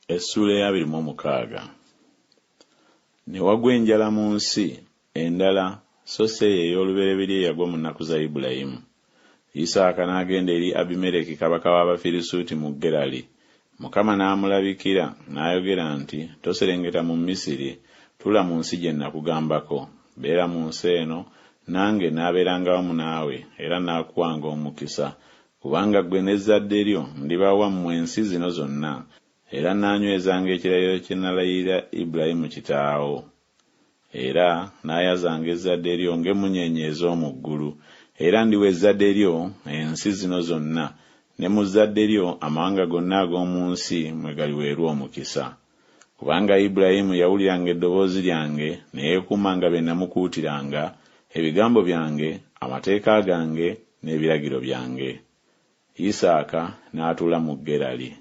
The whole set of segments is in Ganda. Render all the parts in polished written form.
Essula ya 26. Ne wagwa enjala mu nsi endala so si eyo ey'olubereberye yagwa mu nnaku za Ibulayimu. Isaaka n'agenda eri Abimereki kabaka w'Abafirisuuti mu Gerali. Mukama n'amulabikira n'ayogera nti, toserengeta mu Misiri, tula mu nsi gye nakugambako. Beera mu nsi eno, nange n'abeeranga wamu naawe, era n'akuwanga omukisa. Kubanga ggwe n'ezzadde lyo ndibawa mmwe ensi zino zonna, era n'anywezanga ekirayiro kye nalayirira Ibulayimu kitaawo. Era n'ayazanga ezzadde lyo ng'emmunyeenye ez'omu ggulu, era ndiwa ezzadde lyo ensi zino zonna, ne mu zzadde lyo amawanga gonna ag'omu nsi mwe galiweerwa omukisa. Kubanga Ibulayimu yawuliranga eddoboozi lyange, ne yeekuumanga bye namukuutiranga, ebigambo byange, amateeka gange, n'ebiragiro byange. Isaaka n'atuula mu Gerali.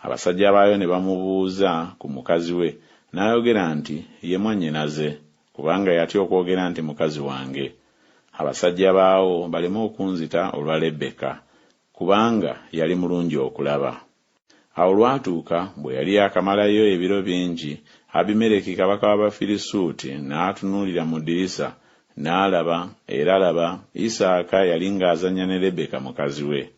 Abasajja baayo ne bamubuuza ku mukazi we, n'ayogera nti, ye mwannyinaze, kubanga yatya okwogera nti mukazi wange. Abasajja baawo baleme okunzita olwa Lebeka, kubanga yali mulungi okulaba. Awo lwatuuka bwe yali akamalayo ebiro bingi, Abimereki kabaka w'Abafirisuuti n'atunuulira mu ddirisa, n'alaba, era laba, Isaaka yali ng'azannya ne Lebeka mukazi we.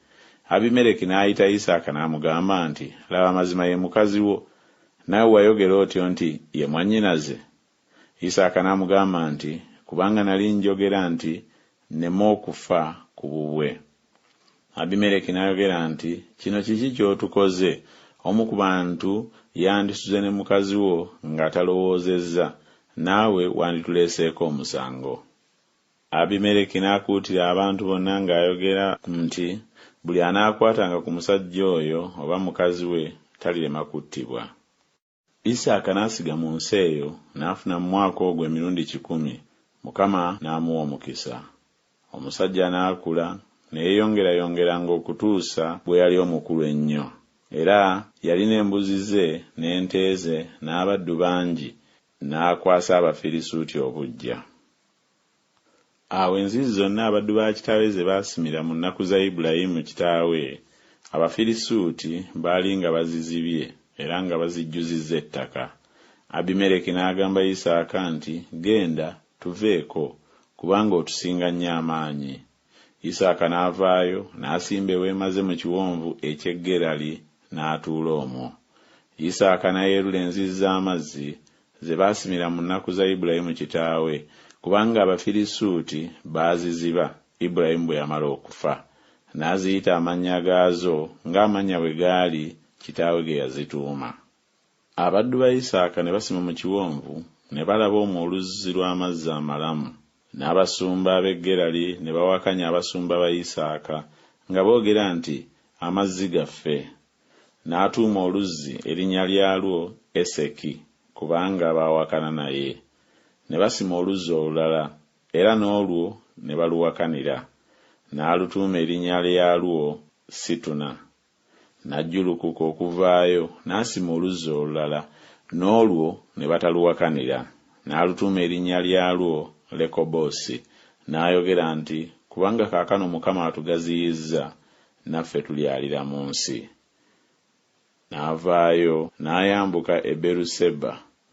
Abimereki n'ayita Isaaka n'amugamba nti, laba mazima ye mukazi wo, nawe wayogera otyo nti ye mwannyinaze? Isaaka n'amugamba nti, kubanga nali njogera nti nneme okufa ku bubwe. Abimereki n'ayogera nti, kino kiki ky'otukoze? Omu ku bantu yandisuze ne mukazi wo ng'atalowoozezza, naawe wandituleeseeko omusango. Abimereki n'akuutira abantu bonna ng'ayogera nti, buli anaakwatanga ku musajja oyo oba mukazi we talirema kuttibwa. Isaaka n'asiga mu nsi eyo, n'afuna mu mwaka ogwo emirundi 100, Mukama n'amuwa omukisa. Omusajja n'akula, ne yeeyongerayongeranga okutuusa bwe yali omukulu ennyo. Era yalina embuzi ze n'ente ze n'abaddu bangi, n'akwasa Abafirisuuti obuggya. Awo enzizi zonna abaddu ba kitaawe ze baasimira mu nnaku za Ibulayimu kitaawe, Abafirisuuti baali nga bazizibye era nga bazijjuzizza ettaka. Abimereki n'agamba Isaaka nti, genda tuveeko, kubanga otusinga nnyo amaanyi. Isaaka n'avaayo n'asimba eweema ze mu kiwonvu eky'e Gerali n'atuula omwo. Isaaka n'ayeerula enzizi z'amazzi ze baasimira mu nnaku za Ibulayimu kitaawe, kubanga Abafirisuuti baaziziba Ibulayimu bwe yamala okufa. N'aziyita amannya gaazo ng'amannya bwe gaali kitaawe ge yazituuma. Abaddu ba Isaaka ne basima mu kiwonvu, ne balaba omwo oluzzi lw'amazzi amalamu. N'abasumba ab'e Gerali ne bawakanya abasumba ba Isaaka, nga boogera nti, amazzi gaffe. N'atuuma oluzzi erinnya lyalwo Eseki, kubanga baawakana naye. Ne basima oluzzi olulala, era n'olwo ne baluwakanira. N'alutuuma erinnya lyalwo Situna. N'ajjulukuka okuvaayo n'asima oluzzi olulala, n'olwo ne bataluwakanira. N'alutuuma erinnya lyalwo Lekoboosi. N'ayogera nti, kubanga kaakano Mukama atugaziyizza, naffe tulyalira mu nsi. N'avaayo n'ayambuka e Beruseba.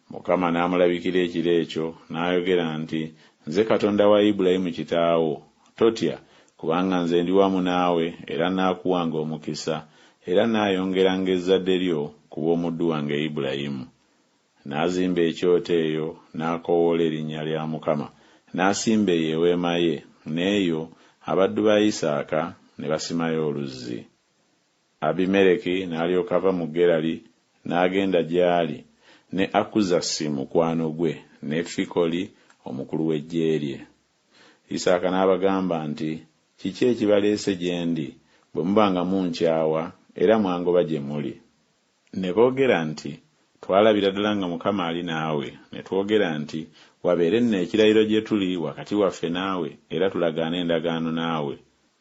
Mukama n'amulabikira ekiro ekyo, n'ayogera nti, nze Katonda wa Ibulayimu kitaawo, totya, kubanga nze ndi wamu naawe, era n'akuwanga omukisa, era n'ayongeranga ezzadde lyo ku bw'omuddu wange Ibulayimu. N'azimba ekyoto eyo, n'akoowoola erinnya lya Mukama, n'asimba eyo eweema ye, n'eyo abaddu ba Isaaka ne basimayo oluzzi. Abimereki n'alyoka ava mu Gerali n'agenda gy'ali, ne Akuzasi mukwano gwe, ne Fikoli omukulu w'eggye lye. Isaaka n'abagamba nti, kiki ekibaleese gye ndi, bwe muba nga munkyawa era mwangoba gye muli? Ne boogera nti, twalabira ddala nga Mukama ali naawe, ne twogera nti, wabeere nno ekirayiro gye tuli wakati waffe naawe, era tulagaane endagaano naawe,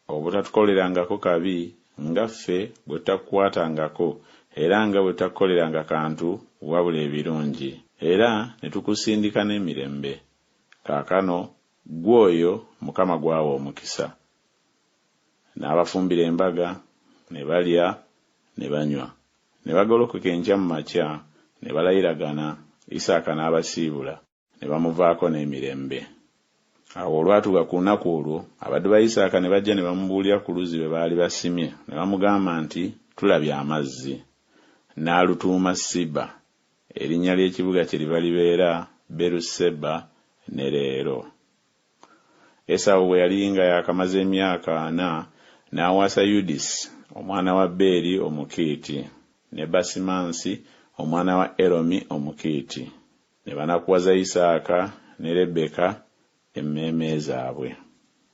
obutatukolerangako kabi, nga ffe bwe tutakukwatangako, era nga bwe tutakukoleranga kantu wabula ebirungi, era ne tukusindika n'emirembe. Kaakano gw'oyo Mukama gwawa omukisa. N'abafumbira embaga, ne balya, ne banywa. Ne bagolokoka enkya mu makya ne balayiragana, Isaaka n'abasiibula ne bamuvaako n'emirembe. Awo olwatuuka ku lunaku olwo, abaddu ba Isaaka ne bajja ne bamubuulira ku luzzi bwe baali basimye, ne bamugamba nti, tulabye amazzi. N'alutuuma Siba, erinnya ly'ekibuga kye liba libeera Beeruseba ne leero. Esawu bwe yali nga yakamaze emyaka 4 n'awasa Yudisi omwana wa Beeri Omukiiti ne Basimansi omwana wa Eromi Omukiiti. Ne banakuwaza Isaaka ne Lebeka emmeeme zaabwe.